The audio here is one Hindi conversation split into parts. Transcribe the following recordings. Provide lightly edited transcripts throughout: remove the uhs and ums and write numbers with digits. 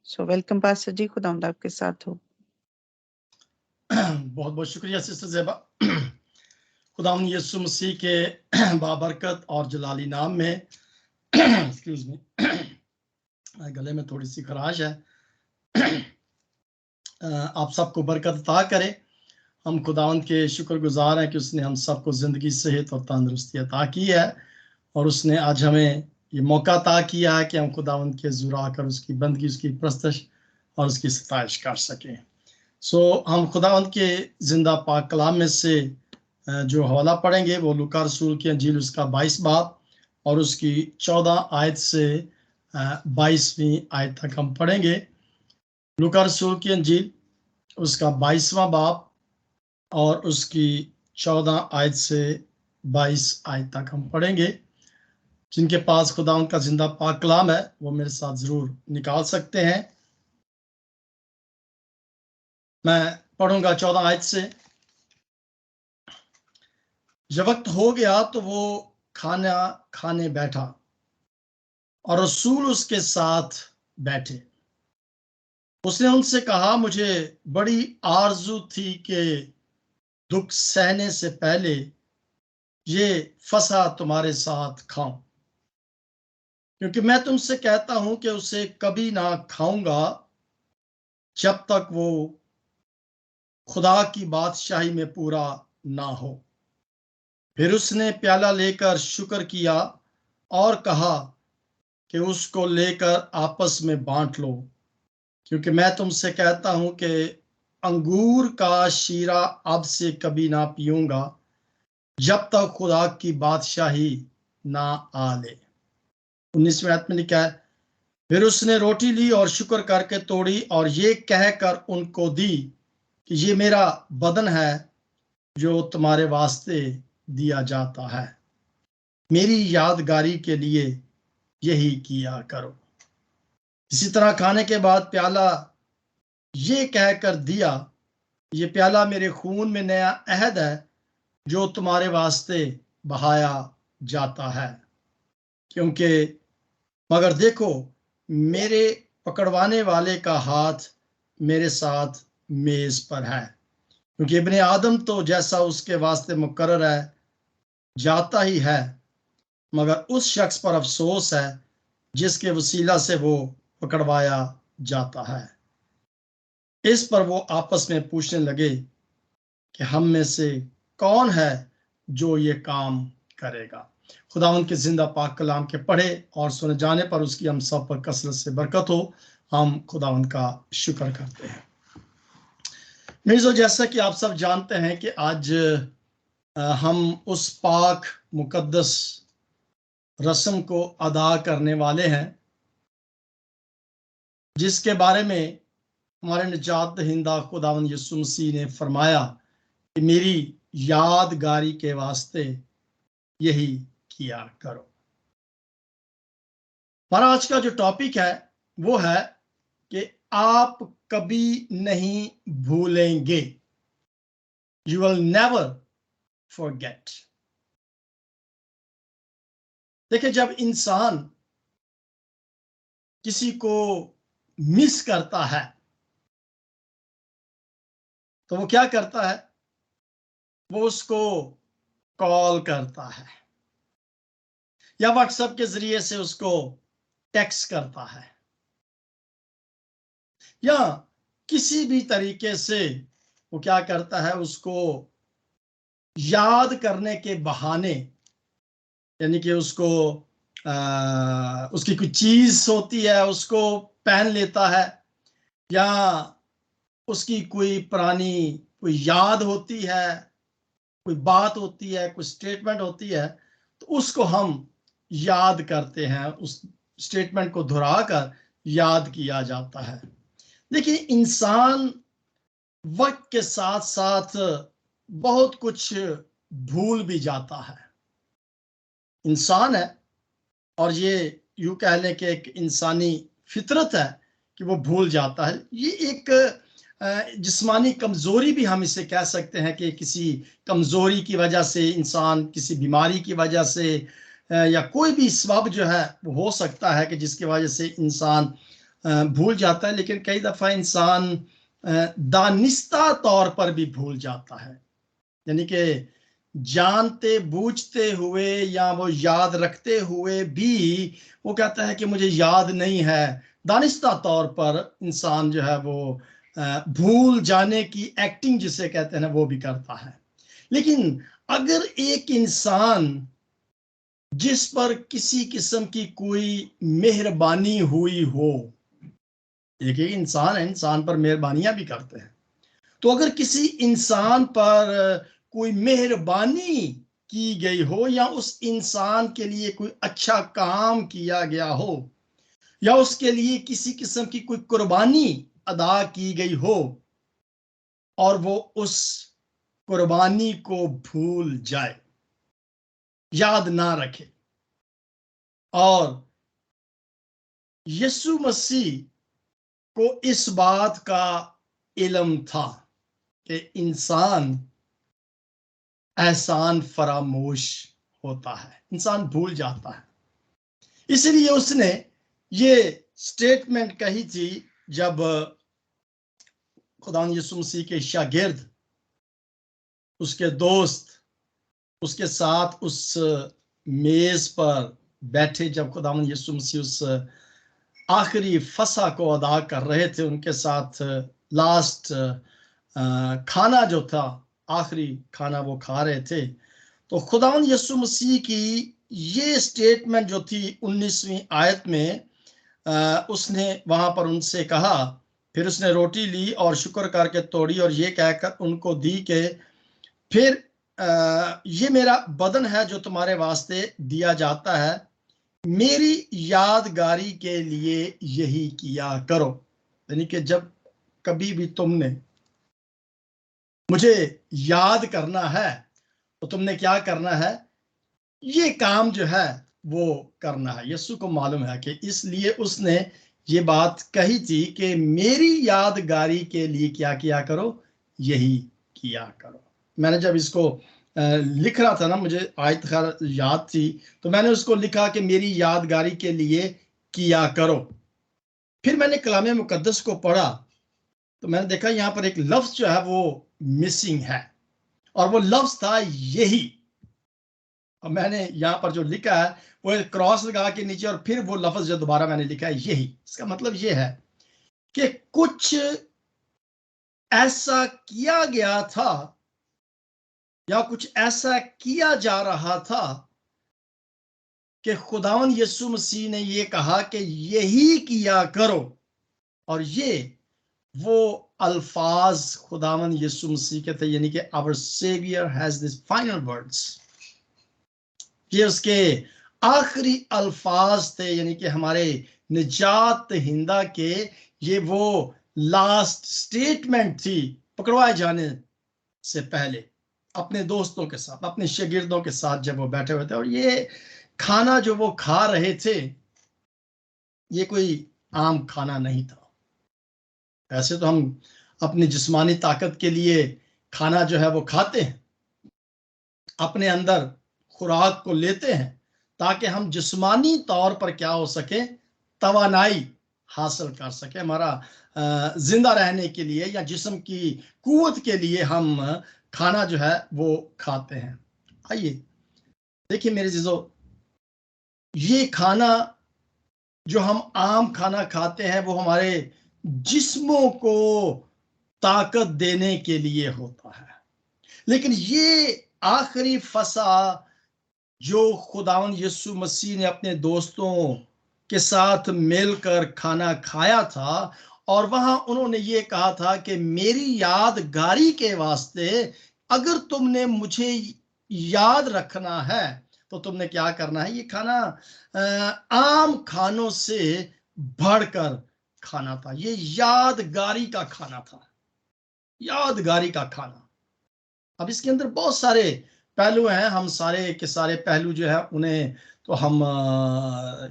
सो वेलकम पास्टर जी, खुदावंद आपके साथ हो। बहुत बहुत शुक्रिया सिस्टर ज़ेबा। खुदावंद यीशु मसीह के बाबरकत और जलाली नाम में एक्सक्यूज मी, गले में थोड़ी सी खराश है। आप सबको बरकत अता करे। हम खुदावंद के शुक्रगुजार हैं कि उसने हम सबको ज़िंदगी, सेहत और तंदुरुस्ती अता की है, और उसने आज हमें ये मौका अता किया है कि हम खुदावंद के हुज़ूर आकर उसकी बंदगी, उसकी प्रस्तश और उसकी सताइश कर सकें। हम खुदावंद के जिंदा पाक कलाम में से जो हवाला पढ़ेंगे वो लूका रसूल की अंजील उसका 22 बाब और उसकी 14 आयत से 22वीं आयत तक हम पढ़ेंगे। लूका रसूल की अंजील उसका 22वां बाब और उसकी 14 आयत से 22 आयत तक हम पढ़ेंगे। जिनके पास खुदावंद का जिंदा पाक कलाम है वो मेरे साथ जरूर निकाल सकते हैं। मैं पढ़ूंगा 14 आयत से। जब वक्त हो गया तो वो खाना खाने बैठा और रसूल उसके साथ बैठे। उसने उनसे कहा, मुझे बड़ी आरजू थी कि दुख सहने से पहले ये फसा तुम्हारे साथ खाऊं, क्योंकि मैं तुमसे कहता हूं कि उसे कभी ना खाऊंगा जब तक वो खुदा की बादशाही में पूरा ना हो। फिर उसने प्याला लेकर शुक्र किया और कहा कि उसको लेकर आपस में बांट लो, क्योंकि मैं तुमसे कहता हूं कि अंगूर का शीरा अब से कभी ना पीऊंगा जब तक खुदा की बादशाही ना आ ले। 19वें आयत में लिखा है, फिर उसने रोटी ली और शुक्र करके तोड़ी और ये कहकर उनको दी कि ये मेरा बदन है जो तुम्हारे वास्ते दिया जाता है, मेरी यादगारी के लिए यही किया करो। इसी तरह खाने के बाद प्याला ये कहकर दिया, ये प्याला मेरे खून में नया अहद है जो तुम्हारे वास्ते बहाया जाता है। क्योंकि मगर देखो, मेरे पकड़वाने वाले का हाथ मेरे साथ मेज पर है, क्योंकि इब्ने आदम तो जैसा उसके वास्ते मुकर्रर है जाता ही है, मगर उस शख्स पर अफसोस है जिसके वसीला से वो पकड़वाया जाता है। इस पर वो आपस में पूछने लगे कि हम में से कौन है जो ये काम करेगा। खुदावंद के जिंदा पाक कलाम के पढ़े और सुने जाने पर उसकी हम सब पर कसरत से बरकत हो। हम खुदावंद का शुक्र करते हैं। मिर्जो, जैसा कि आप सब जानते हैं कि आज हम उस पाक मुकद्दस रस्म को अदा करने वाले हैं जिसके बारे में हमारे निजात दहिंदा खुदावंद यीशु मसीह ने फरमाया कि मेरी यादगारी के वास्ते यही किया करो। पर आज का जो टॉपिक है वो है कि आप कभी नहीं भूलेंगे, यू विल नेवर फॉरगेट। देखिए, जब इंसान किसी को मिस करता है तो वो क्या करता है, वो उसको कॉल करता है या व्हाट्सएप के जरिए से उसको टेक्स्ट करता है या किसी भी तरीके से वो क्या करता है, उसको याद करने के बहाने, यानी कि उसको उसकी कोई चीज होती है उसको पहन लेता है, या उसकी कोई पुरानी कोई याद होती है, कोई बात होती है, कोई स्टेटमेंट होती है, तो उसको हम याद करते हैं, उस स्टेटमेंट को दोहराकर याद किया जाता है। देखिए, इंसान वक्त के साथ साथ बहुत कुछ भूल भी जाता है। इंसान है और ये यूं कह लें कि एक इंसानी फितरत है कि वो भूल जाता है। ये एक जिस्मानी कमजोरी भी हम इसे कह सकते हैं कि किसी कमजोरी की वजह से इंसान, किसी बीमारी की वजह से या कोई भी सबब जो है वो हो सकता है कि जिसकी वजह से इंसान भूल जाता है, लेकिन कई दफा इंसान दानिस्ता तौर पर भी भूल जाता है, यानी कि जानते बूझते हुए या वो याद रखते हुए भी वो कहता है कि मुझे याद नहीं है। दानिस्ता तौर पर इंसान जो है वो भूल जाने की एक्टिंग जिसे कहते हैं ना, वो भी करता है। लेकिन अगर एक इंसान जिस पर किसी किस्म की कोई मेहरबानी हुई हो, एक इंसान है, इंसान पर मेहरबानियां भी करते हैं, तो अगर किसी इंसान पर कोई मेहरबानी की गई हो या उस इंसान के लिए कोई अच्छा काम किया गया हो या उसके लिए किसी किस्म की कोई कुर्बानी अदा की गई हो और वो उस कुर्बानी को भूल जाए, याद ना रखे, और यीशु मसीह को इस बात का इल्म था कि इंसान एहसान फरामोश होता है, इंसान भूल जाता है। इसलिए उसने ये स्टेटमेंट कही थी जब खुदा यीशु मसीह के शागिर्द, उसके दोस्त उसके साथ उस मेज पर बैठे, जब खुदा यीशु मसीह उस आखिरी फसा को अदा कर रहे थे, उनके साथ लास्ट खाना जो था, आखिरी खाना वो खा रहे थे, तो खुदावंद यीशु मसीह की ये स्टेटमेंट जो थी 19वीं आयत में, उसने वहां पर उनसे कहा, फिर उसने रोटी ली और शुक्र करके तोड़ी और ये कहकर उनको दी कि फिर ये मेरा बदन है जो तुम्हारे वास्ते दिया जाता है, मेरी यादगारी के लिए यही किया करो। यानी कि जब कभी भी तुमने मुझे याद करना है तो तुमने क्या करना है, ये काम जो है वो करना है। यीशु को मालूम है कि इसलिए उसने ये बात कही थी कि मेरी यादगारी के लिए क्या किया करो, यही किया करो। मैंने जब इसको लिख रहा था ना, मुझे आयत खैर याद थी, तो मैंने उसको लिखा कि मेरी यादगारी के लिए किया करो। फिर मैंने कलाम मुकद्दस को पढ़ा तो मैंने देखा यहाँ पर एक लफ्ज जो है वो मिसिंग है, और वो लफ्ज था यही। और मैंने यहाँ पर जो लिखा है वो क्रॉस लगा के नीचे, और फिर वो लफ्ज जो दोबारा मैंने लिखा है यही। इसका मतलब ये है कि कुछ ऐसा किया गया था या कुछ ऐसा किया जा रहा था कि खुदावंद यीशु मसीह ने ये कहा कि यही किया करो, और ये वो अल्फाज खुदावंद यीशु मसीह के थे, यानी कि our saviour has this final words. ये उसके आखिरी अल्फाज थे, यानी कि हमारे निजात हिंदा के ये वो लास्ट स्टेटमेंट थी पकड़वाए जाने से पहले, अपने दोस्तों के साथ, अपने शागिर्दों के साथ जब वो बैठे हुए थे, और ये खाना जो वो खा रहे थे ये कोई आम खाना नहीं था। ऐसे तो हम अपनी जिस्मानी ताकत के लिए खाना जो है वो खाते हैं, अपने अंदर खुराक को लेते हैं ताकि हम जिस्मानी तौर पर क्या हो सके, तवानाई हासिल कर सके, हमारा जिंदा रहने के लिए या जिस्म की कुव्वत के लिए हम खाना जो है वो खाते हैं। आइए देखिए मेरे जीजो, ये खाना जो हम आम खाना खाते हैं वो हमारे जिस्मों को ताकत देने के लिए होता है, लेकिन ये आखिरी फसा जो खुदावंद यीशु मसीह ने अपने दोस्तों के साथ मिलकर खाना खाया था, और वहां उन्होंने ये कहा था कि मेरी यादगारी के वास्ते अगर तुमने मुझे याद रखना है तो तुमने क्या करना है, ये खाना आम खानों से बढ़कर खाना था, ये यादगारी का खाना था, यादगारी का खाना। अब इसके अंदर बहुत सारे पहलू हैं, हम सारे के सारे पहलू जो है उन्हें तो हम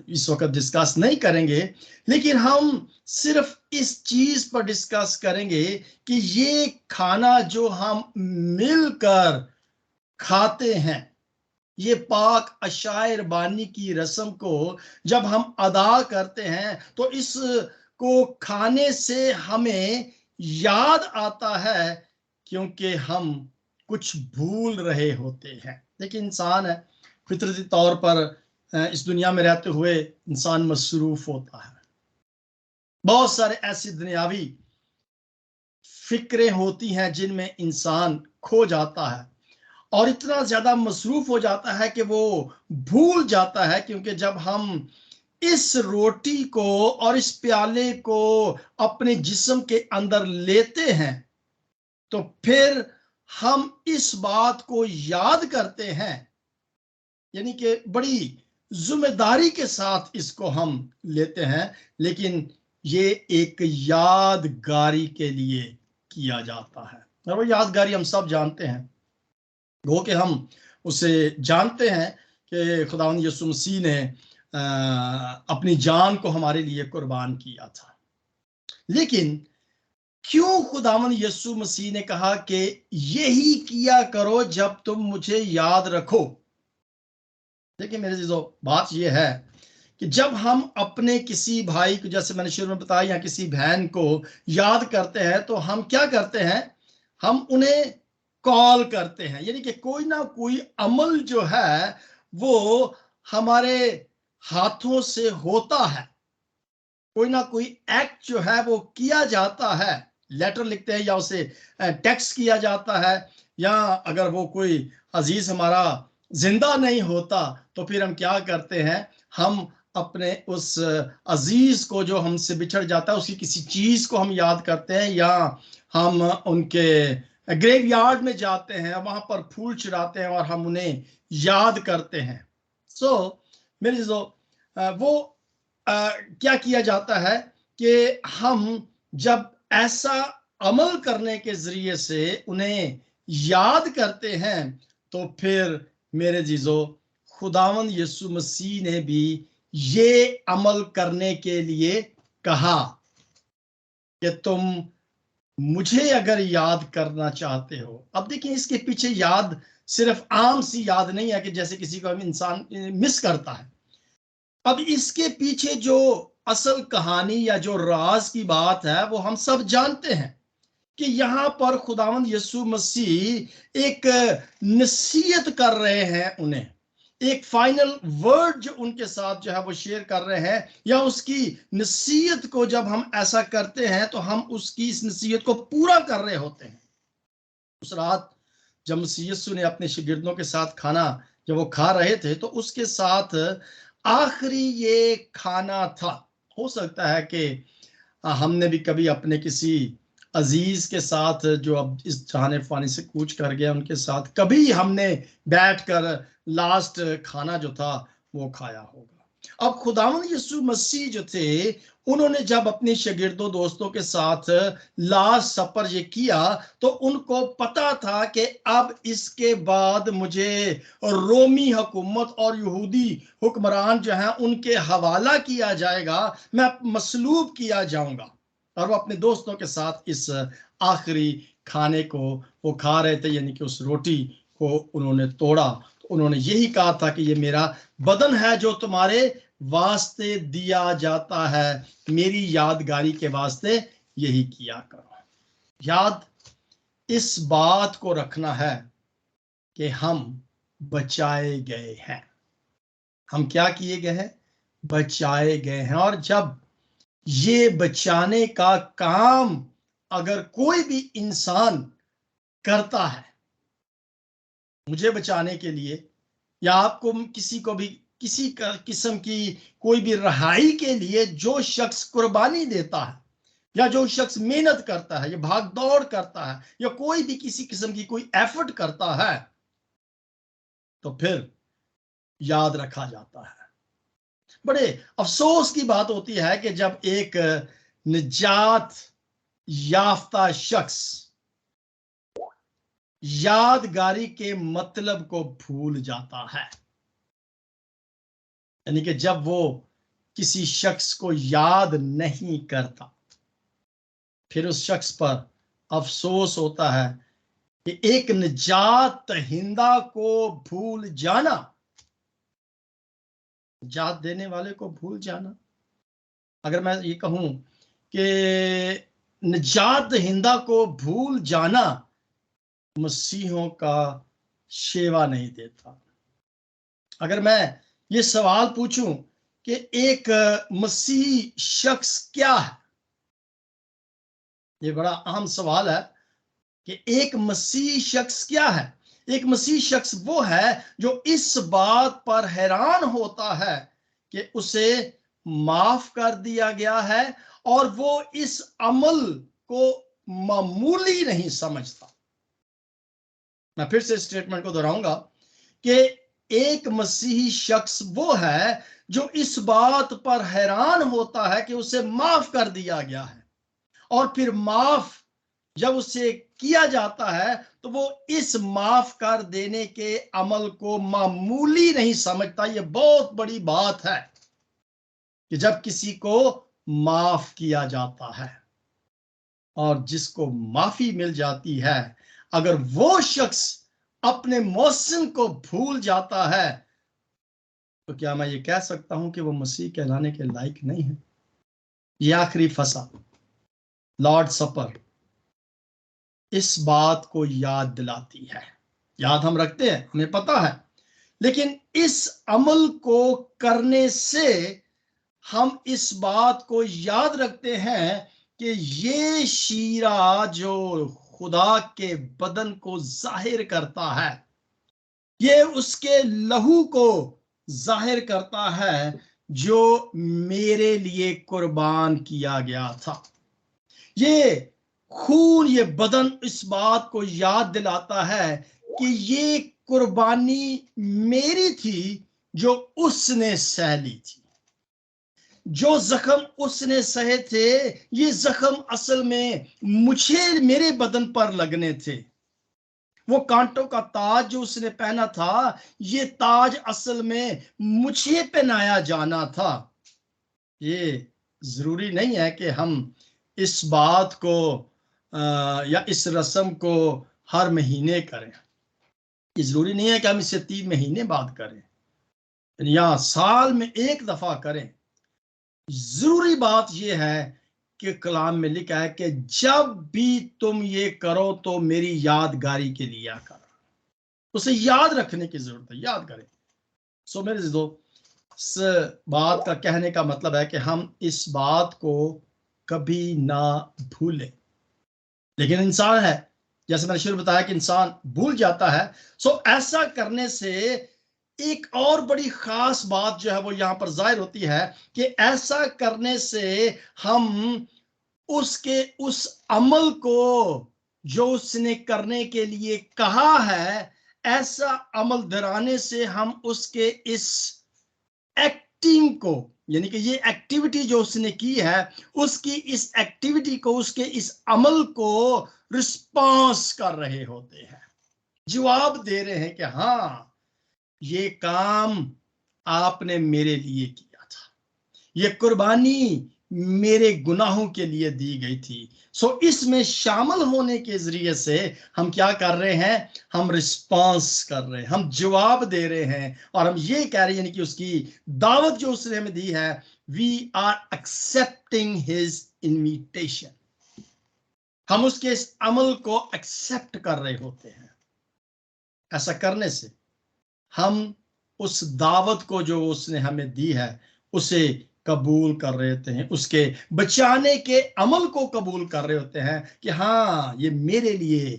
इस वक्त डिस्कस नहीं करेंगे, लेकिन हम सिर्फ इस चीज पर डिस्कस करेंगे कि ये खाना जो हम मिलकर खाते हैं, ये पाक अशायर बानी की रस्म को जब हम अदा करते हैं तो इस को खाने से हमें याद आता है क्योंकि हम कुछ भूल रहे होते हैं। देखिए, इंसान है, फितरती तौर पर इस दुनिया में रहते हुए इंसान मसरूफ होता है। बहुत सारे ऐसी दुनियावी फिक्रें होती हैं जिनमें इंसान खो जाता है और इतना ज्यादा मसरूफ हो जाता है कि वो भूल जाता है। क्योंकि जब हम इस रोटी को और इस प्याले को अपने जिस्म के अंदर लेते हैं तो फिर हम इस बात को याद करते हैं, यानी कि बड़ी जिम्मेदारी के साथ इसको हम लेते हैं, लेकिन ये एक यादगारी के लिए किया जाता है। और वो यादगारी हम सब जानते हैं, गो कि हम उसे जानते हैं कि खुदावंद यीशु मसीह ने अपनी जान को हमारे लिए कुर्बान किया था। लेकिन क्यों खुदावंद यीशु मसीह ने कहा कि यही किया करो जब तुम मुझे याद रखो? देखिए मेरे जीजो, बात यह है कि जब हम अपने किसी भाई को, जैसे मैंने शुरू में बताया, या किसी बहन को याद करते हैं तो हम क्या करते हैं? हम उन्हें कॉल करते हैं, यानी कि कोई ना कोई अमल जो है वो हमारे हाथों से होता है, कोई ना कोई एक्ट जो है वो किया जाता है। लेटर लिखते हैं या उसे टेक्स्ट किया जाता है, या अगर वो कोई अजीज हमारा जिंदा नहीं होता तो फिर हम क्या करते हैं? हम अपने उस अजीज को जो हमसे बिछड़ जाता है उसकी किसी चीज को हम याद करते हैं, या हम उनके ग्रेवयार्ड में जाते हैं, वहां पर फूल चढ़ाते हैं और हम उन्हें याद करते हैं। सो मेरे जो वो क्या किया जाता है कि हम जब ऐसा अमल करने के जरिए से उन्हें याद करते हैं तो फिर मेरे जीजो, खुदावंद यीशु मसीह ने भी ये अमल करने के लिए कहा कि तुम मुझे अगर याद करना चाहते हो। अब देखिए, इसके पीछे याद सिर्फ आम सी याद नहीं है कि जैसे किसी को इंसान मिस करता है। अब इसके पीछे जो असल कहानी या जो राज की बात है वो हम सब जानते हैं कि यहाँ पर खुदावंद यीशु मसीह एक नसीहत कर रहे हैं उन्हें, एक फाइनल वर्ड जो उनके साथ जो है वो शेयर कर रहे हैं, या उसकी नसीहत को जब हम ऐसा करते हैं तो हम उसकी इस नसीहत को पूरा कर रहे होते हैं। उस रात जब मसीह यीशु ने अपने शागिर्दों के साथ खाना जब वो खा रहे थे तो उसके साथ आखिरी ये खाना था। हो सकता है कि हमने भी कभी अपने किसी अजीज के साथ जो अब इस जहाने फानी से कूच कर गया उनके साथ कभी हमने बैठकर लास्ट खाना जो था वो खाया होगा। अब खुदावंद यीशु मसीह जो थे उन्होंने जब अपने शागिर्दों दोस्तों के साथ लास्ट सफर ये किया तो उनको पता था कि अब इसके बाद मुझे रोमी हुकूमत और यहूदी हुक्मरान जो है उनके हवाला किया जाएगा, मैं मसलूब किया जाऊंगा। और वो अपने दोस्तों के साथ इस आखिरी खाने को वो खा रहे थे, यानी कि उस रोटी को उन्होंने तोड़ा तो उन्होंने यही कहा था कि ये मेरा बदन है जो तुम्हारे वास्ते दिया जाता है, मेरी यादगारी के वास्ते यही किया करो। याद इस बात को रखना है कि हम बचाए गए हैं। हम क्या किए गए हैं? बचाए गए हैं। और जब ये बचाने का काम अगर कोई भी इंसान करता है, मुझे बचाने के लिए या आपको, किसी को भी किसी किस्म की कोई भी रहाई के लिए जो शख्स कुर्बानी देता है या जो शख्स मेहनत करता है या भाग दौड़ करता है या कोई भी किसी किस्म की कोई एफर्ट करता है तो फिर याद रखा जाता है। बड़े अफसोस की बात होती है कि जब एक निजात याफ्ता शख्स यादगारी के मतलब को भूल जाता है, यानी कि जब वो किसी शख्स को याद नहीं करता, फिर उस शख्स पर अफसोस होता है कि एक निजात दहिंदा को भूल जाना, निजात देने वाले को भूल जाना। अगर मैं ये कहूं कि निजात दहिंदा को भूल जाना मसीहों का सेवा नहीं देता। अगर मैं ये सवाल पूछूं कि एक मसीही शख्स क्या है, ये बड़ा अहम सवाल है कि एक मसीही शख्स क्या है। एक मसीही शख्स वो है जो इस बात पर हैरान होता है कि उसे माफ कर दिया गया है और वो इस अमल को मामूली नहीं समझता। मैं फिर से स्टेटमेंट को दोहराऊंगा कि एक मसीही शख्स वो है जो इस बात पर हैरान होता है कि उसे माफ कर दिया गया है, और फिर माफ जब उसे किया जाता है तो वो इस माफ कर देने के अमल को मामूली नहीं समझता। ये बहुत बड़ी बात है कि जब किसी को माफ किया जाता है और जिसको माफी मिल जाती है, अगर वो शख्स अपने मौसम को भूल जाता है तो क्या मैं ये कह सकता हूं कि वो मसीह कहलाने के लायक नहीं है? ये आखिरी फसा, लॉर्ड सपर, इस बात को याद दिलाती है। याद हम रखते हैं, हमें पता है, लेकिन इस अमल को करने से हम इस बात को याद रखते हैं कि ये शीरा जो खुदा के बदन को जाहिर करता है, ये उसके लहू को जाहिर करता है जो मेरे लिए कुर्बान किया गया था। ये खून, ये बदन इस बात को याद दिलाता है कि ये कुर्बानी मेरी थी जो उसने सह ली थी। जो जख्म उसने सहे थे, ये जख्म असल में मुझे, मेरे बदन पर लगने थे। वो कांटों का ताज जो उसने पहना था, ये ताज असल में मुझे पहनाया जाना था। ये जरूरी नहीं है कि हम इस बात को या इस रस्म को हर महीने करें। ये जरूरी नहीं है कि हम इसे 3 महीने बाद करें या साल में एक दफा करें। जरूरी बात यह है कि कलाम में लिखा है कि जब भी तुम ये करो तो मेरी यादगारी के लिए करो। उसे याद रखने की जरूरत है, याद करें। सो मेरे दोस्तों, इस बात का कहने का मतलब है कि हम इस बात को कभी ना भूलें। लेकिन इंसान है, जैसे मैंने शुरू बताया कि इंसान भूल जाता है। सो ऐसा करने से एक और बड़ी खास बात जो है वो यहां पर जाहिर होती है कि ऐसा करने से हम उसके उस अमल को जो उसने करने के लिए कहा है, ऐसा अमल दोहराने से हम उसके इस एक्टिंग को, यानी कि ये एक्टिविटी जो उसने की है, उसकी इस एक्टिविटी को, उसके इस अमल को रिस्पॉन्स कर रहे होते हैं, जवाब दे रहे हैं कि हाँ, ये काम आपने मेरे लिए किया था, ये कुर्बानी मेरे गुनाहों के लिए दी गई थी। सो इसमें शामिल होने के जरिए से हम क्या कर रहे हैं? हम रिस्पॉन्स कर रहे हैं, हम जवाब दे रहे हैं, और हम ये कह रहे हैं, यानी कि उसकी दावत जो उसने हमें दी है, we are accepting his invitation. हम उसके इस अमल को एक्सेप्ट कर रहे होते हैं। ऐसा करने से हम उस दावत को जो उसने हमें दी है उसे कबूल कर रहे होते हैं, उसके बचाने के अमल को कबूल कर रहे होते हैं कि हाँ, ये मेरे लिए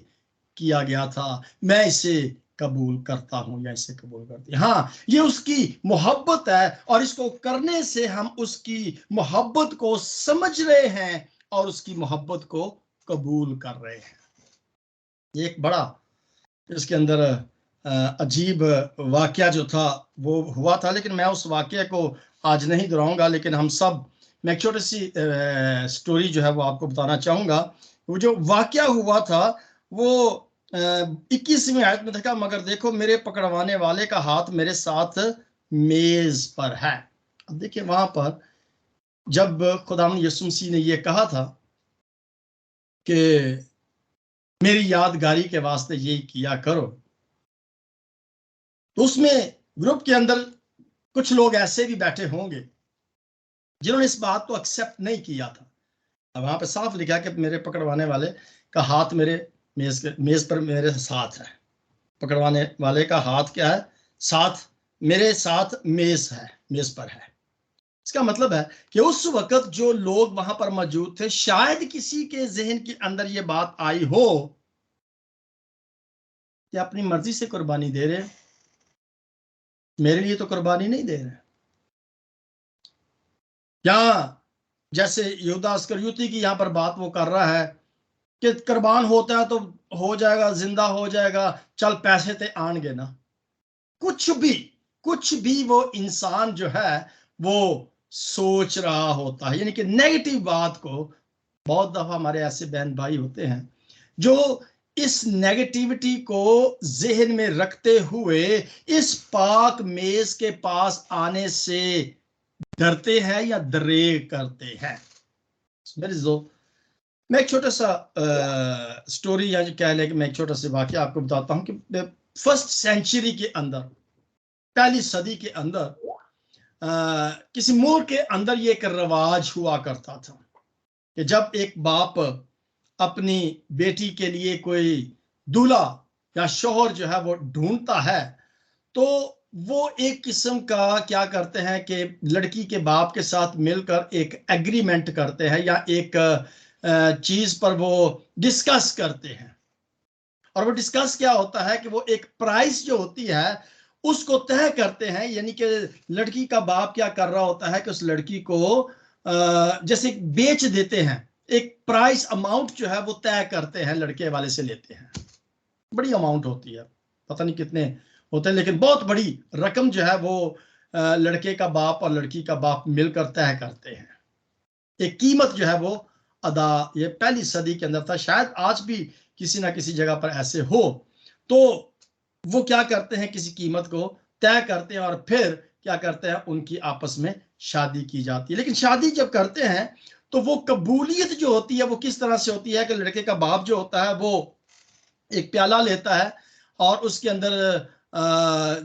किया गया था, मैं इसे कबूल करता हूं या इसे कबूल करती। हाँ, ये उसकी मोहब्बत है, और इसको करने से हम उसकी मोहब्बत को समझ रहे हैं और उसकी मोहब्बत को कबूल कर रहे हैं। ये एक बड़ा इसके अंदर अजीब वाकया जो था वो हुआ था, लेकिन मैं उस वाकये को आज नहीं दोहराऊंगा। लेकिन हम सब, मैं एक छोटी सी स्टोरी जो है वो आपको बताना चाहूंगा। वो जो वाकया हुआ था वो 21वीं आयत में था, मगर देखो मेरे पकड़वाने वाले का हाथ मेरे साथ मेज पर है। अब देखिए, वहां पर जब खुदाम यीशु मसीह ने ये कहा था कि मेरी यादगारी के वास्ते ये किया करो, तो उसमें ग्रुप के अंदर कुछ लोग ऐसे भी बैठे होंगे जिन्होंने इस बात को एक्सेप्ट नहीं किया था। वहां पे साफ लिखा कि मेरे पकड़वाने वाले का हाथ मेरे मेज पर मेरे साथ है। पकड़वाने वाले का हाथ क्या है? साथ, मेरे साथ मेज पर है। इसका मतलब है कि उस वक्त जो लोग वहां पर मौजूद थे, शायद किसी के जहन के अंदर यह बात आई हो कि अपनी मर्जी से कुर्बानी दे रहे, मेरे लिए तो कुर्बानी नहीं दे रहे। या जैसे यहूदा इस्करियोती की यहां पर बात वो कर रहा है कि कुर्बान होता है तो हो जाएगा, जिंदा हो जाएगा, चल पैसे ते आनगे ना। कुछ भी वो इंसान जो है वो सोच रहा होता है, यानी कि नेगेटिव बात को। बहुत दफा हमारे ऐसे बहन भाई होते हैं जो इस नेगेटिविटी को जहन में रखते हुए इस पाक मेज के पास आने से डरते हैं या दरेग करते हैं। मेरे जो मैं एक छोटा सा स्टोरी, या जो कह लें कि मैं एक छोटा सा वाकया आपको बताता हूं कि फर्स्ट सेंचुरी के अंदर, पहली सदी के अंदर किसी मुल्क के अंदर ये एक रवाज हुआ करता था कि जब एक बाप अपनी बेटी के लिए कोई दूल्हा या शौहर जो है वो ढूंढता है, तो वो एक किस्म का क्या करते हैं कि लड़की के बाप के साथ मिलकर एक एग्रीमेंट करते हैं या एक चीज पर वो डिस्कस करते हैं। और वो डिस्कस क्या होता है कि वो एक प्राइस जो होती है उसको तय करते हैं, यानी कि लड़की का बाप क्या कर रहा होता है कि उस लड़की को जैसे बेच देते हैं, एक प्राइस अमाउंट जो है वो तय करते हैं, लड़के वाले से लेते हैं। बड़ी अमाउंट होती है, पता नहीं कितने होते हैं, लेकिन बहुत बड़ी रकम जो है वो लड़के का बाप और लड़की का बाप मिलकर तय करते हैं। एक कीमत जो है वो अदा, ये पहली सदी के अंदर था, शायद आज भी किसी ना किसी जगह पर ऐसे हो। तो वो क्या करते हैं, किसी कीमत को तय करते हैं और फिर क्या करते हैं, उनकी आपस में शादी की जाती है। लेकिन शादी जब करते हैं तो वो कबूलियत जो होती है वो किस तरह से होती है कि लड़के का बाप जो होता है वो एक प्याला लेता है और उसके अंदर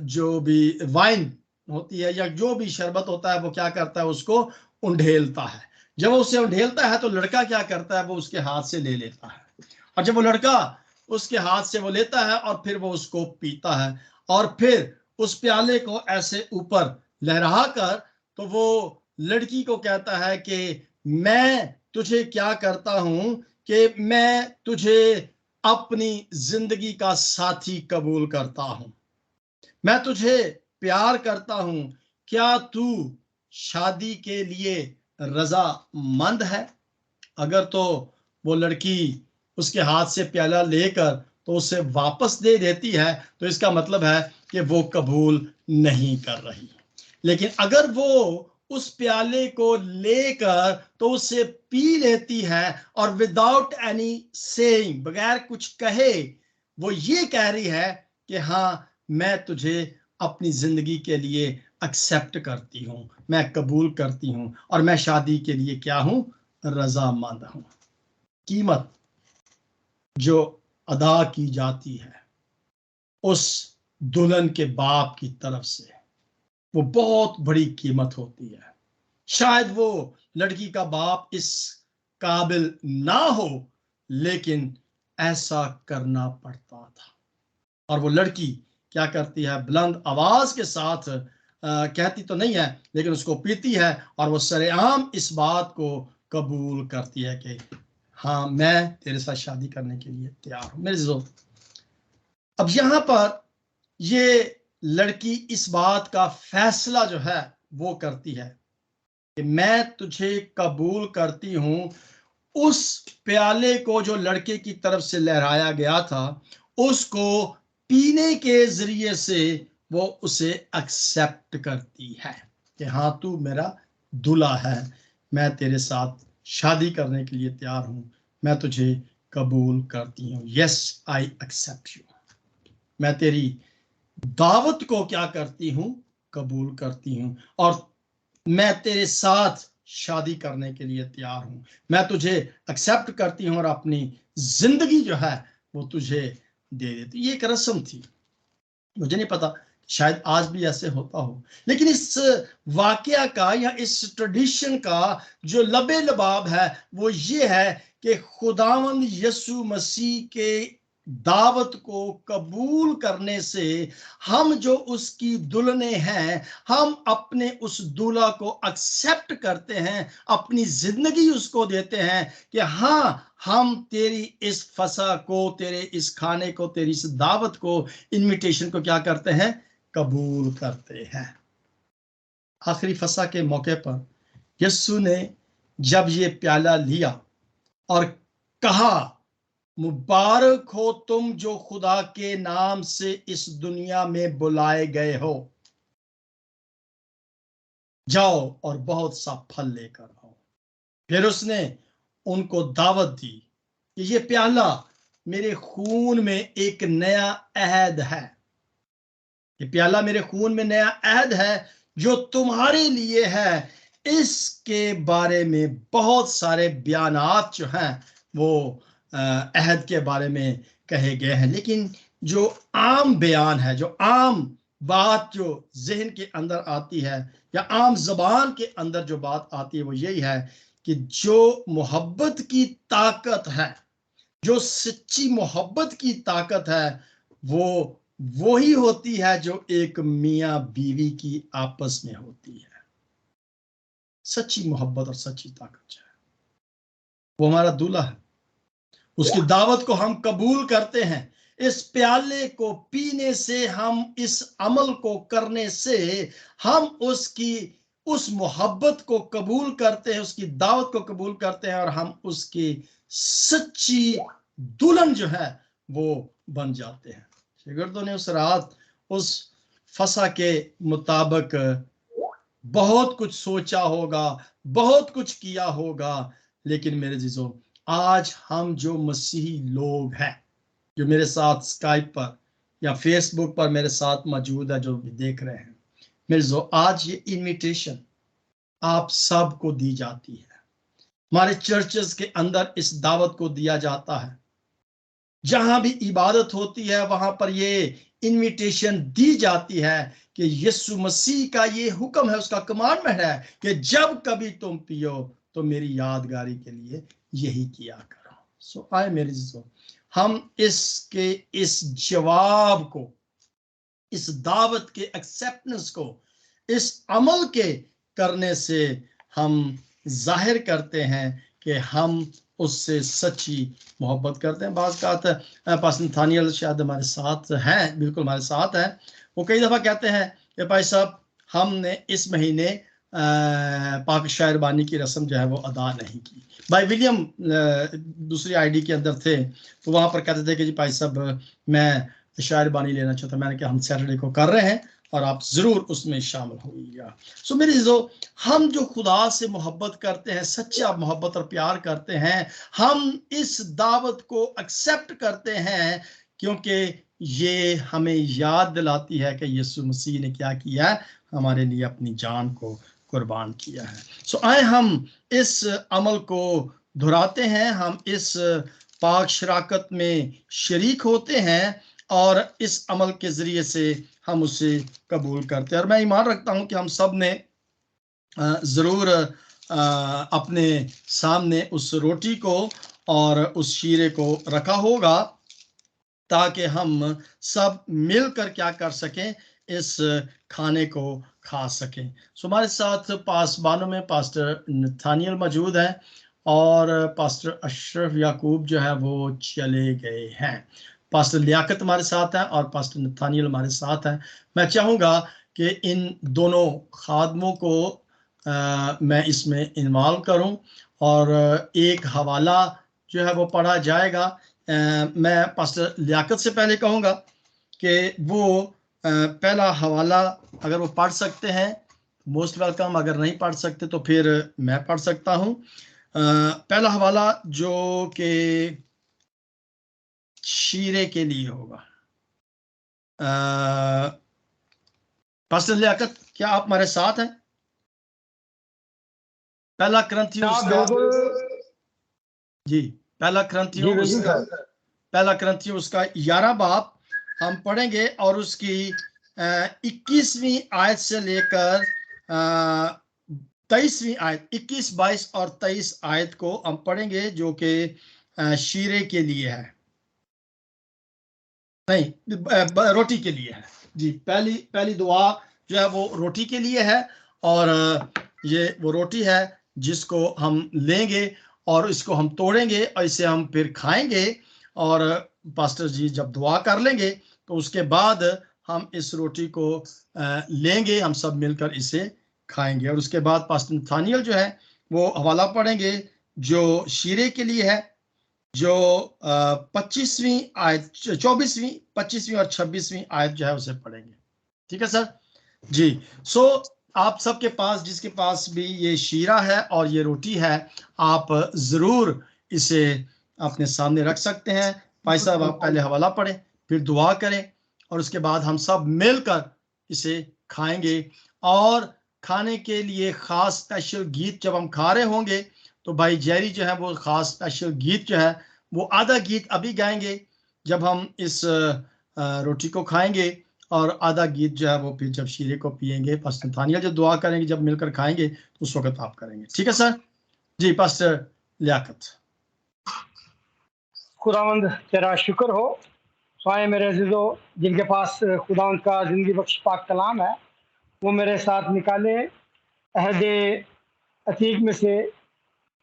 जो भी वाइन होती है या जो भी शरबत होता है वो क्या करता है, उसको उंडेलता है। जब वो उसे उंडेलता है तो लड़का क्या करता है, वो उसके हाथ से ले लेता है। और जब वो लड़का उसके हाथ से वो लेता है और फिर वो उसको पीता है और फिर उस प्याले को ऐसे ऊपर लहरा कर, तो वो लड़की को कहता है कि मैं तुझे क्या करता हूं कि मैं तुझे अपनी जिंदगी का साथी कबूल करता हूं, मैं तुझे प्यार करता हूं, क्या तू शादी के लिए रजामंद है? अगर तो वो लड़की उसके हाथ से प्याला लेकर तो उसे वापस दे देती है तो इसका मतलब है कि वो कबूल नहीं कर रही। लेकिन अगर वो उस प्याले को लेकर तो उसे पी लेती है और विदाउट एनी सेइंग, बगैर कुछ कहे, वो ये कह रही है कि हाँ, मैं तुझे अपनी जिंदगी के लिए एक्सेप्ट करती हूं, मैं कबूल करती हूं और मैं शादी के लिए क्या हूं, रजामंद हूं। कीमत जो अदा की जाती है उस दुल्हन के बाप की तरफ से, वो बहुत बड़ी कीमत होती है। शायद वो लड़की का बाप इस काबिल ना हो, लेकिन ऐसा करना पड़ता था। और वो लड़की क्या करती है, बुलंद आवाज के साथ कहती तो नहीं है लेकिन उसको पीती है और वो सरेआम इस बात को कबूल करती है कि हाँ, मैं तेरे साथ शादी करने के लिए तैयार हूं। मेरे दोस्त, अब यहां पर ये लड़की इस बात का फैसला जो है वो करती है कि मैं तुझे कबूल करती हूं। उस प्याले को जो लड़के की तरफ से लहराया गया था उसको पीने के जरिए से वो उसे एक्सेप्ट करती है कि हाँ, तू मेरा दूल्हा है, मैं तेरे साथ शादी करने के लिए तैयार हूं, मैं तुझे कबूल करती हूं। Yes, I accept you. मैं तेरी दावत को क्या करती हूं, कबूल करती हूं और मैं तेरे साथ शादी करने के लिए तैयार हूं। मैं तुझे एक्सेप्ट करती हूं और अपनी जिंदगी जो है वो तुझे दे देती। ये एक रस्म थी। मुझे नहीं पता शायद आज भी ऐसे होता हो, लेकिन इस वाकया का या इस ट्रेडिशन का जो लबे लबाब है वो ये है कि खुदावंद यीशु मसीह के दावत को कबूल करने से हम जो उसकी दुल्हने हैं, हम अपने उस दूल्हा को एक्सेप्ट करते हैं, अपनी जिंदगी उसको देते हैं कि हाँ, हम तेरी इस फसा को, तेरे इस खाने को, तेरी इस दावत को, इनविटेशन को क्या करते हैं, कबूल करते हैं। आखिरी फसा के मौके पर यीशु ने जब ये प्याला लिया और कहा, मुबारक हो तुम जो खुदा के नाम से इस दुनिया में बुलाए गए हो, जाओ और बहुत सा फल लेकर आओ। फिर उसने उनको दावत दी कि ये प्याला मेरे खून में एक नया अहद है, ये प्याला मेरे खून में नया अहद है जो तुम्हारे लिए है। इसके बारे में बहुत सारे बयानात जो हैं वो अहद के बारे में कहे गए हैं, लेकिन जो आम बयान है, जो आम बात जो जहन के अंदर आती है या आम जबान के अंदर जो बात आती है वो यही है कि जो मोहब्बत की ताकत है, जो सच्ची मोहब्बत की ताकत है, वो ही होती है जो एक मियां बीवी की आपस में होती है। सच्ची मोहब्बत और सच्ची ताकत जो है वो हमारा दूल्हा है। उसकी दावत को हम कबूल करते हैं। इस प्याले को पीने से, हम इस अमल को करने से हम उसकी उस मोहब्बत को कबूल करते हैं, उसकी दावत को कबूल करते हैं और हम उसकी सच्ची दुल्हन जो है वो बन जाते हैं। शागिर्दों ने उस रात उस फसा के मुताबिक बहुत कुछ सोचा होगा, बहुत कुछ किया होगा, लेकिन मेरे जीजों, आज हम जो मसीही लोग हैं, जो मेरे साथ स्काइप पर या फेसबुक पर मेरे साथ मौजूद है, जो भी देख रहे हैं, मेरे जो आज ये इनविटेशन आप सबको दी जाती है। हमारे चर्चेस के अंदर इस दावत को दिया जाता है। जहां भी इबादत होती है वहां पर ये इनविटेशन दी जाती है कि यीशु मसीह का ये हुक्म है, उसका कमांडमेंट है कि जब कभी तुम पियो तो मेरी यादगारी के लिए यही किया करो। सो आए मेरे जीजो, हम इसके इस जवाब को, इस दावत के एक्सेप्टेंस को, इस अमल के करने से हम जाहिर करते हैं कि हम उससे सच्ची मोहब्बत करते हैं। बात पास नथानियल शायद हमारे साथ हैं, बिल्कुल हमारे साथ हैं। वो कई दफ़ा कहते हैं कि भाई साहब, हमने इस महीने पाक शायरबानी की रस्म जो है वो अदा नहीं की। भाई विलियम दूसरी आईडी के अंदर थे, तो वहाँ पर कहते थे कि जी भाई साहब मैं शायरबानी लेना चाहता। मैंने कहा हम सैटरडे को कर रहे हैं और आप जरूर उसमें शामिल होइएगा। सो मेरे जो हम जो खुदा से मोहब्बत करते हैं, सच्चा मोहब्बत और प्यार करते हैं, हम इस दावत को एक्सेप्ट करते हैं क्योंकि ये हमें याद दिलाती है कि यीशु मसीह ने क्या किया है, हमारे लिए अपनी जान को कुर्बान किया है। सो आए हम इस अमल को दोहराते हैं, हम इस पाक शराकत में शरीक होते हैं और इस अमल के जरिए से हम उसे कबूल करते हैं। और मैं ईमान रखता हूं कि हम सब ने जरूर अपने सामने उस रोटी को और उस शीरे को रखा होगा ताकि हम सब मिलकर क्या कर सकें, इस खाने को खा सकें। सो हमारे साथ पासबानों में पास्टर नथानियल मौजूद है और पास्टर अशरफ याकूब जो है वो चले गए हैं। पास्टर लियाकत हमारे साथ है और पास्टर नथानियल हमारे साथ है। मैं चाहूँगा कि इन दोनों खादमों को मैं इसमें इन्वॉल्व करूं और एक हवाला जो है वो पढ़ा जाएगा। मैं पास्टर लियाकत से पहले कहूँगा कि वो पहला हवाला अगर वो पढ़ सकते हैं मोस्ट वेलकम, अगर नहीं पढ़ सकते तो फिर मैं पढ़ सकता हूँ। पहला हवाला जो कि शीरे के लिए होगा। पास्टर लियाकत, क्या आप हमारे साथ हैं? पहला क्रंथियों जी, पहला क्रंथियों उसका 11 बाब हम पढ़ेंगे और उसकी 21वीं आयत से लेकर 23वीं आयत, 21, 22 और 23 आयत को हम पढ़ेंगे, जो कि शीरे के लिए है, नहीं रोटी के लिए है जी। पहली दुआ जो है वो रोटी के लिए है, और ये वो रोटी है जिसको हम लेंगे और इसको हम तोड़ेंगे और इसे हम फिर खाएंगे, और पास्टर जी जब दुआ कर लेंगे तो उसके बाद हम इस रोटी को लेंगे, हम सब मिलकर इसे खाएंगे, और उसके बाद पास्टर नथानियल जो है वो हवाला पढ़ेंगे जो शीरे के लिए है, जो 25वीं आयत, 24वीं, 25वीं और 26वीं आयत जो है उसे पढ़ेंगे। ठीक है सर जी। सो आप सबके पास, जिसके पास भी ये शीरा है और ये रोटी है, आप जरूर इसे अपने सामने रख सकते हैं। भाई साहब आप पहले हवाला पढ़ें, फिर दुआ करें, और उसके बाद हम सब मिलकर इसे खाएंगे। और खाने के लिए खास स्पेशल गीत जब हम खा रहे होंगे तो भाई जेरी जो है वो खास स्पेशल गीत जो है वो आधा गीत अभी गाएंगे जब हम इस रोटी को खाएंगे, और आधा गीत जो है वो फिर जब शीरे को पिएंगे, पास्टर नथानियल जब दुआ करेंगे, जब मिलकर खाएंगे तो उस वक्त आप करेंगे। ठीक है सर जी। पास्टर लियाकत। खुदावंद तेरा शुक्र हो, स्वाय मेरे अजीजों, जिनके पास खुदावंद का जिंदगी बख्श पाक कलाम है, वो मेरे साथ निकाले अहदे अतीक में से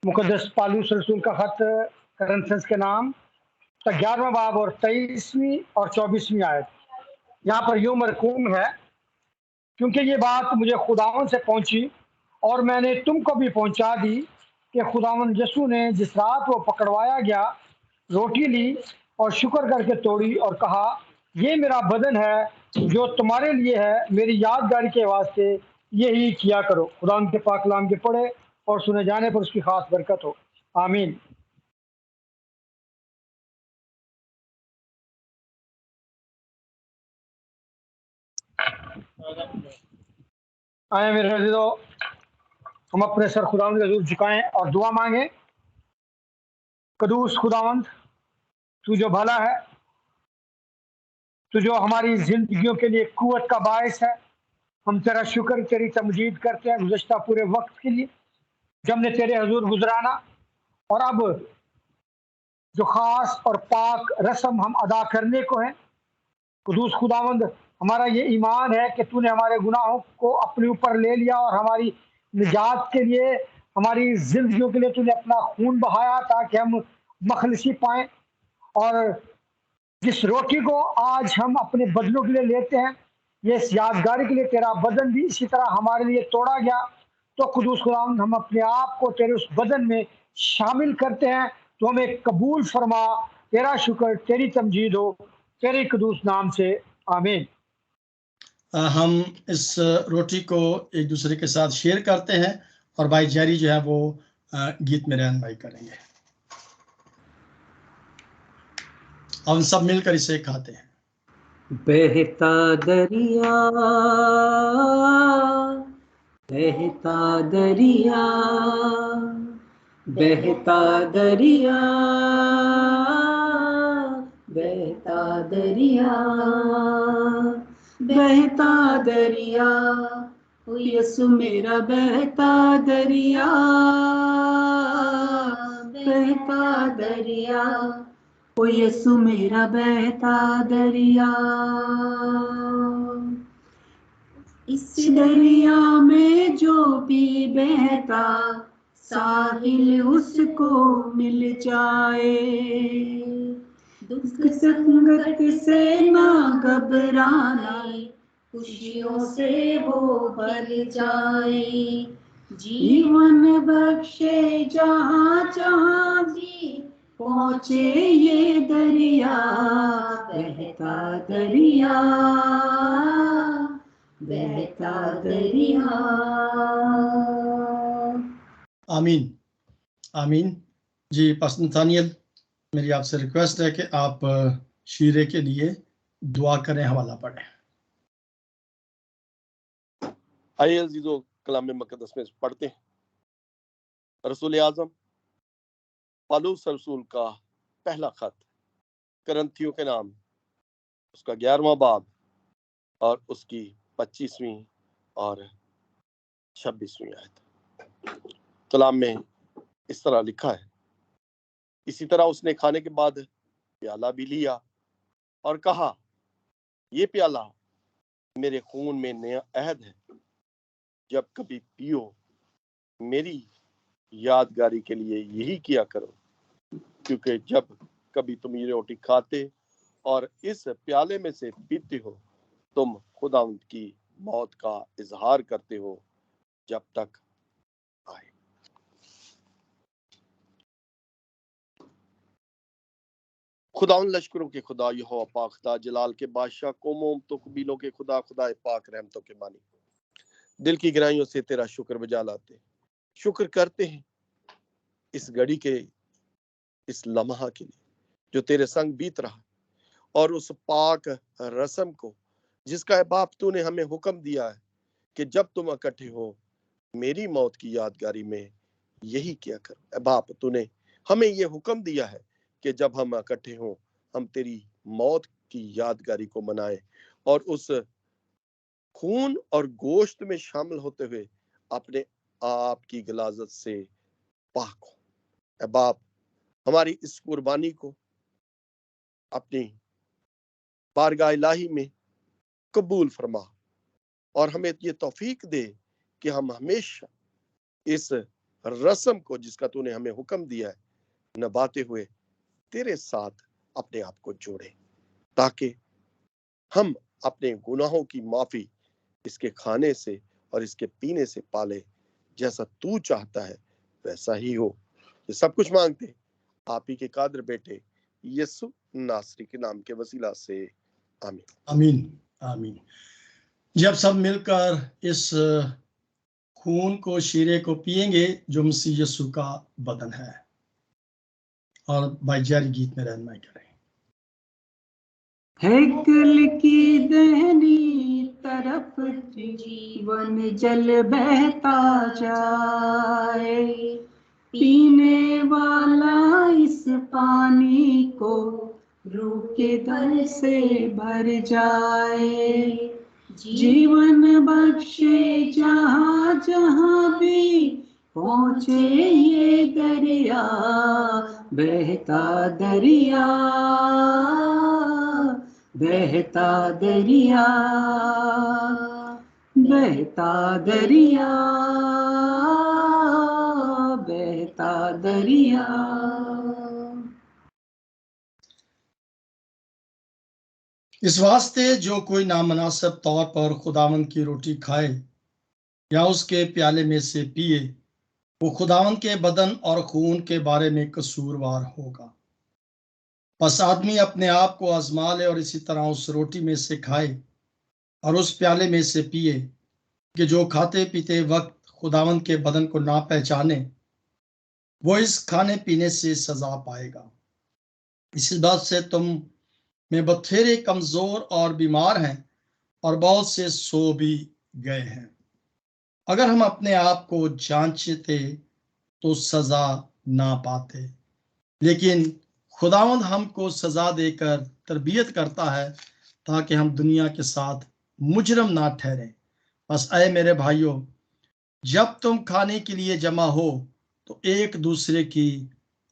मुकद्दस पालूस रसूल का खत करंथियंस के नाम 11वां बाब और 23वीं और 24वीं आयत। यहाँ पर यूं मरकूम है, क्योंकि ये बात मुझे खुदावंद से पहुंची और मैंने तुमको भी पहुंचा दी कि खुदावंद यीशु ने जिस रात वो पकड़वाया गया रोटी ली और शुक्र करके तोड़ी और कहा, ये मेरा बदन है जो तुम्हारे लिए है, मेरी यादगारी के वास्ते यही किया करो। खुदावंद के पाक कलाम के पढ़े और सुने जाने पर उसकी खास बरकत हो। आमीन। आए मेरे अजीजों, हम अपने सर खुदावंद के हजूर झुकाएं और दुआ मांगे। कदूस खुदावंद, तू जो भला है, तू जो हमारी जिंदगियों के लिए कुव्वत का बायस है, हम तेरा शुक्र तेरी तमजीद करते हैं गुज़श्ता पूरे वक्त के लिए जब हमने तेरे हजूर गुजराना, और अब जो खास और पाक रस्म हम अदा करने को हैं। कुदूस खुदावंद, हमारा ये ईमान है कि तूने हमारे गुनाहों को अपने ऊपर ले लिया और हमारी निजात के लिए, हमारी जिंदगियों के लिए तूने अपना खून बहाया ताकि हम मखलसी पाएं। और जिस रोटी को आज हम अपने बदनों के लिए लेते हैं, ये इस यादगारी के लिए तेरा बदन भी इसी तरह हमारे लिए तोड़ा गया। तो कुदूस खुदावंद, हम अपने आप को तेरे उस बदन में शामिल करते हैं, तो हमें कबूल फरमा। तेरा शुक्र तेरी तमजीद हो, तेरे कुदूस नाम से, आमीन। हम इस रोटी को एक दूसरे के साथ शेयर करते हैं, और भाई जेरी जो है वो गीत में रहनुमाई करेंगे। हम सब मिलकर इसे खाते हैं। बहता दरिया, बहता दरिया, बहता दरिया, बहता दरिया, बहता दरिया, ओ यीशु मेरा बहता दरिया, बहता दरिया, ओ यीशु मेरा बहता दरिया। इस दरिया में जो भी बहता साहिल उसको मिल जाए, दुख संगत से ना घबराना, खुशियों से वो भर जाए, जीवन बख्शे जहाँ जहाँ भी पहुँचे ये दरिया, बहता दरिया, बहता दरिया। आमीन आमीन जी। पास्टर नथानियल, मेरी आपसे रिक्वेस्ट है कि आप शीरे के लिए दुआ करें, हवाला पढ़ें। आइए अजीजों, कलाम मुकद्दस में पढ़ते हैं। रसूल आजम पालूस रसूल का पहला खत करंथियों के नाम, उसका 11वां बाब और उसकी 25वीं और 26वीं आयत। कलाम में इस तरह लिखा है, इसी तरह उसने खाने के बाद प्याला भी लिया और कहा, ये प्याला मेरे खून में नया अहद है, जब कभी पियो मेरी यादगारी के लिए यही किया करो। क्योंकि जब कभी तुम ये रोटी खाते और इस प्याले में से पीते हो, तुम खुदावंद की मौत का इजहार करते हो जब तक आए। खुदावंद लश्करों के खुदा यहोवा पाक खुदा जलाल के बादशाह, कौमों तो कबीलों के खुदा, खुदा पाक रहमतों के मानी, दिल की गहराइयों से तेरा शुक्र बजा लाते, शुक्र करते हैं इस घड़ी के, इस लम्हा के लिए जो तेरे संग बीत रहा, और उस पाक रस्म को जिसका बाप तूने हमें हुक्म दिया है कि जब तुम इकट्ठे हो मेरी मौत की यादगारी में यही किया करो। बाप तूने हमें ये हुक्म दिया है कि जब हम इकट्ठे हों हम तेरी मौत की यादगारी को मनाएं और उस खून और गोश्त में शामिल होते हुए अपने आप की गलाजत से पाक हो। बाप हमारी इस कुर्बानी को अपनी बारगाह इलाही में कबूल फरमा और हमें ये तौफीक दे कि हम हमेशा इस रस्म को जिसका तूने हमें हुक्म दिया है निभाते हुए तेरे साथ अपने आप को जोड़े, ताकि हम अपने गुनाहों की माफी इसके खाने से और इसके पीने से पाले, जैसा तू चाहता है वैसा ही हो। ये सब कुछ मांगते आप ही के कादर बेटे यीशु नासरी के नाम के वसीला से, आमीन आमीन आमीन। जब सब मिलकर इस खून को, शीरे को पिएंगे जो मसीह यीशु का बदन है, और भाई जारी गीत में रहनुमाई करें। हैकल की दहनी तरफ जीवन जल बहता जाए, पीने वाला इस पानी को रूह के दर से भर जाए। जीवन बख्शे जहाँ जहाँ भी पहुँचे ये दरिया, बहता दरिया, बहता दरिया, बहता दरिया, बहता दरिया। इस वास्ते जो कोई नामनासिब तौर पर खुदावंद की रोटी खाए या उसके प्याले में से पिए, वो खुदावंद के बदन और खून के बारे में कसूरवार होगा। बस आदमी अपने आप को आजमा ले और इसी तरह उस रोटी में से खाए और उस प्याले में से पिए कि जो खाते पीते वक्त खुदावंद के बदन को ना पहचाने, वो इस खाने पीने से सजा पाएगा। इसी बात से तुम में बथेरे कमजोर और बीमार हैं और बहुत से सो भी गए हैं। अगर हम अपने आप को जांचते तो सजा ना पाते, लेकिन खुदावंद हमको सजा देकर तरबियत करता है ताकि हम दुनिया के साथ मुजरम ना ठहरें। बस ऐ मेरे भाइयों, जब तुम खाने के लिए जमा हो तो एक दूसरे की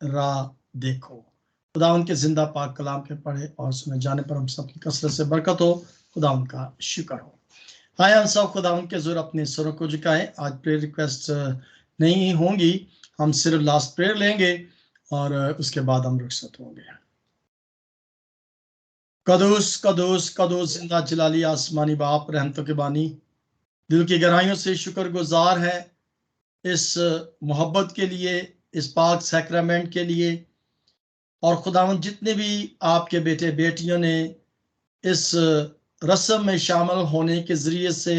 राह देखो। खुदावंद के जिंदा पाक कलाम के पढ़े और सुने जाने पर हम सबकी कसरत से बरकत हो। खुदावंद का शुक्र हो। आए हम सब खुदावंद के ज़ोर अपने स्वरों को झुकाएं। आज प्रेयर रिक्वेस्ट नहीं होंगी, हम सिर्फ लास्ट प्रेयर लेंगे और उसके बाद हम रुखसत होंगे। कदूस कदूस कदूस जिंदा जलाली आसमानी बाप रहमतों के बानी, दिल की गहराइयों से शुक्रगुजार है इस मोहब्बत के लिए, इस पाक सैक्रामेंट के लिए, और खुदावंद जितने भी आपके बेटे बेटियों ने इस रस्म में शामिल होने के जरिए से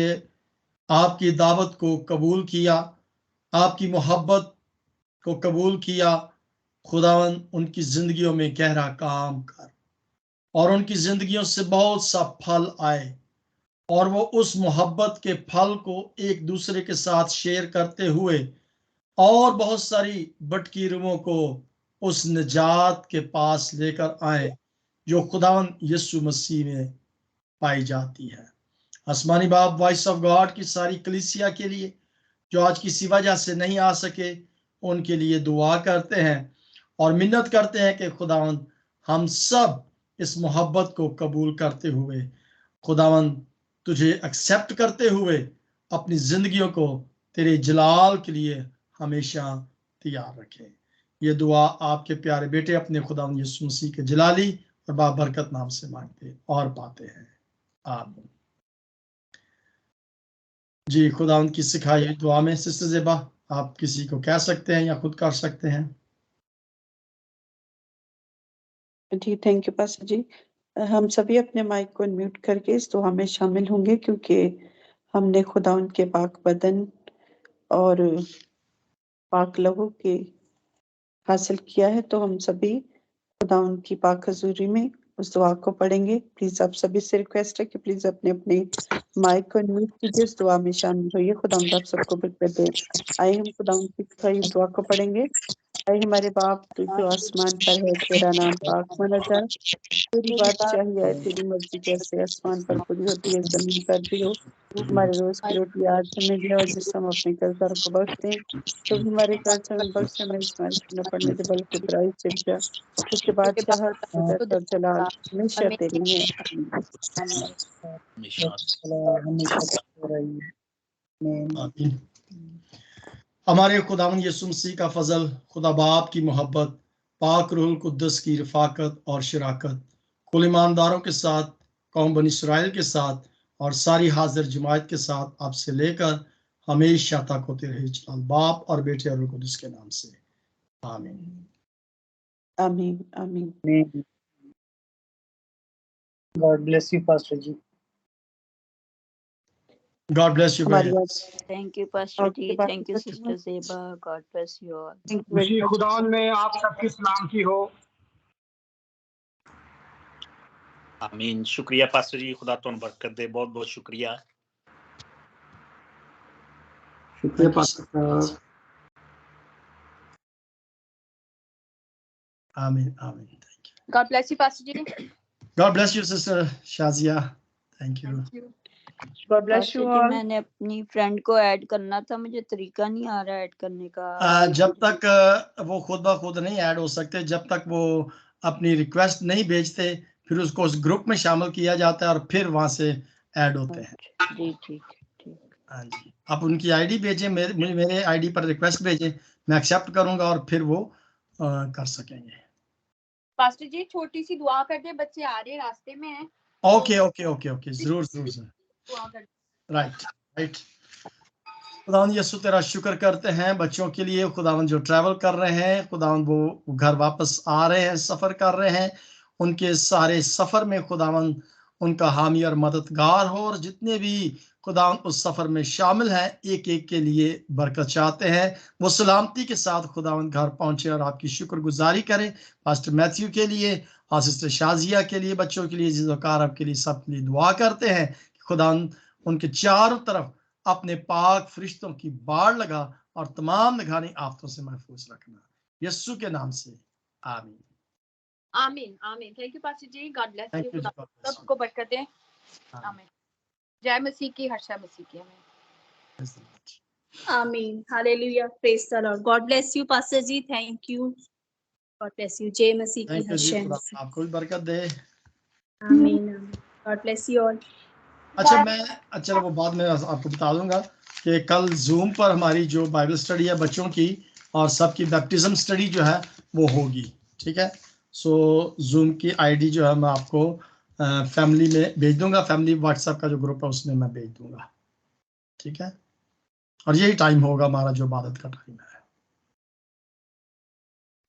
आपकी दावत को कबूल किया, आपकी मोहब्बत को कबूल किया, खुदावंद उनकी जिंदगियों में गहरा काम कर और उनकी जिंदगियों से बहुत सा फल आए और वो उस मोहब्बत के फल को एक दूसरे के साथ शेयर करते हुए और बहुत सारी भटकी रूहों को उस निजात के पास लेकर आए जो खुदावंद यीशु मसीह में पाई जाती है। आसमानी बाप वॉइस ऑफ गॉड की सारी कलीसिया के लिए जो आज किसी वजह से नहीं आ सके, उनके लिए दुआ करते हैं और मिन्नत करते हैं कि खुदावंद हम सब इस मोहब्बत को कबूल करते हुए, खुदावंद तुझे एक्सेप्ट करते हुए अपनी जिंदगियों को तेरे जलाल के लिए हमेशा तैयार रखें। ये दुआ आपके प्यारे बेटे अपने खुदावंद यीशु मसीह के जलाली और बाबरकत नाम से मांगते और पाते हैं, आमीन। जी, खुदावंद की सिखाई हुई दुआ में सिस्टर ज़ेबा आप किसी को कह सकते हैं या खुद कर सकते हैं। जी, थैंक यू पास्टर जी। हम सभी अपने माइक को म्यूट करके इस दुआ में शामिल होंगे, क्योंकि हमने खुदावंद के पाक बदन और पाक लहू के हासिल किया है, तो हम सभी खुदावंद की पाक हजूरी में उस दुआ को पढ़ेंगे। प्लीज आप सभी से रिक्वेस्ट है कि प्लीज अपने अपने माइक को म्यूट कीजिए, इस दुआ में शामिल होइए। खुदावंद आप सबको बरकत दे। आइए हम खुदावंद की सिखाई दुआ को पढ़ेंगे। ऐ हमारे बाप, तू जो आसमान पर है, तेरा नाम पाक माना जाए, तेरी बात चाहिए, तेरी मर्जी जैसे आसमान पर पूरी होती है जमीन पर भी हो। हमारे रोज की रोटी आज हमें दे, और जिससे हम अपने कर्जदार को बख्शते हैं तो भी हमारे कर्ज हमें बख्श, हमें इस्माइल न पड़ने दे बल्कि बुराई से बचा, क्योंकि बादशाहत, कुदरत और जलाल हमेशा तेरी है। आमीन। हमारे खुदावंद यीशु मसीह का फजल, खुदा बाप की मोहब्बत, पाक रूहुल कुद्दस की रफाकत और शराकत कुल ईमानदारों के साथ, कौम बनी इस्राएल के साथ और सारी हाजिर जमात के साथ आपसे लेकर हमेशा तक होते रहे, चल बाप और बेटे और रूह कुद्दस के नाम से, आमीन। आमीन आमीन। God bless you, Pastor Ji. God bless you हमारी guys. Thank you, Pastor Ji. Thank you, Sister Zeba. God bless you all. खुशी खुदावन में आप सबकी सलामती हो। आमीन। शुक्रिया पास्टर जी, खुदा तुम बरकत दे। बहुत बहुत शुक्रिया। शुक्रिया पास्टर साहब। आमीन आमीन। Thank you. God bless you, Pastor Ji. God bless you, Sister Shazia. Thank you. God bless you all. मैंने अपनी फ्रेंड को ऐड करना था, मुझे तरीका नहीं आ रहा ऐड करने का। जब तक वो खुद ब खुद नहीं ऐड हो सकते, जब तक वो अपनी रिक्वेस्ट नहीं भेजते, फिर उसको उस ग्रुप में शामिल किया जाता है और फिर वहां से ऐड होते हैं। जी ठीक ठीक। हाँ जी, आप उनकी आईडी भेजें, मेरे आईडी पर रिक्वेस्ट भेजें, मैं एक्सेप्ट करूंगा और फिर वो कर सकेंगे। पास्टर जी छोटी सी दुआ कर दे, बच्चे आ रहे रास्ते में हैं। ओके ओके ओके ओके, जरूर जरूर सर। दुआ कर दे। राइट। खुदावंद यीशु तेरा शुक्र करते हैं बच्चों के लिए, खुदावंद जो ट्रैवल कर रहे हैं, खुदावंद वो घर वापस आ रहे हैं, सफ़र कर रहे हैं, उनके सारे सफ़र में खुदावंद उनका हामी और मददगार हो, और जितने भी खुदावंद उस सफ़र में शामिल हैं, एक एक के लिए बरकत चाहते हैं, वो सलामती के साथ खुदावंद घर पहुंचे और आपकी शुक्रगुजारी करें। पास्टर मैथ्यू के लिए और सिस्टर शाजिया के लिए, बच्चों के लिए, जिज़ोकार आपके लिए, सब के लिए दुआ करते हैं कि खुदावंद उनके चारों तरफ अपने पाक फरिश्तों की बाढ़ लगा और तमाम निगरानी आफतों से महफूज रखना, यीशु के नाम से, आमीन आमीन आमीन। Thank you pastor ji. God bless Thank you. you, खुदा God bless सबको बरकत दे। आमीन। जय मसीह की, हर्षा मसीह की। आमीन। Amen. Hallelujah. Praise the Lord. God bless you, Pastor Ji. Thank you. God bless you. जय मसीह की Thank you जी, हर्षा खुदा मसीह। आपको भी बरकत दे। Amen. God bless you all. अच्छा वो बाद में आपको बता दूंगा कि कल जूम पर हमारी जो बाइबल स्टडी है बच्चों की और सबकी बैप्टिज्म स्टडी जो है वो होगी, ठीक है। सो जूम की आईडी जो है मैं आपको फैमिली में भेज दूंगा, फैमिली व्हाट्सएप का जो ग्रुप है उसमें मैं भेज दूंगा, ठीक है। और यही टाइम होगा हमारा जो इबादत का टाइम है।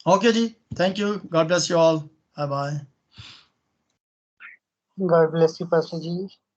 ओके जी, thank you, God bless you all, bye bye. God bless you, Pastor Ji.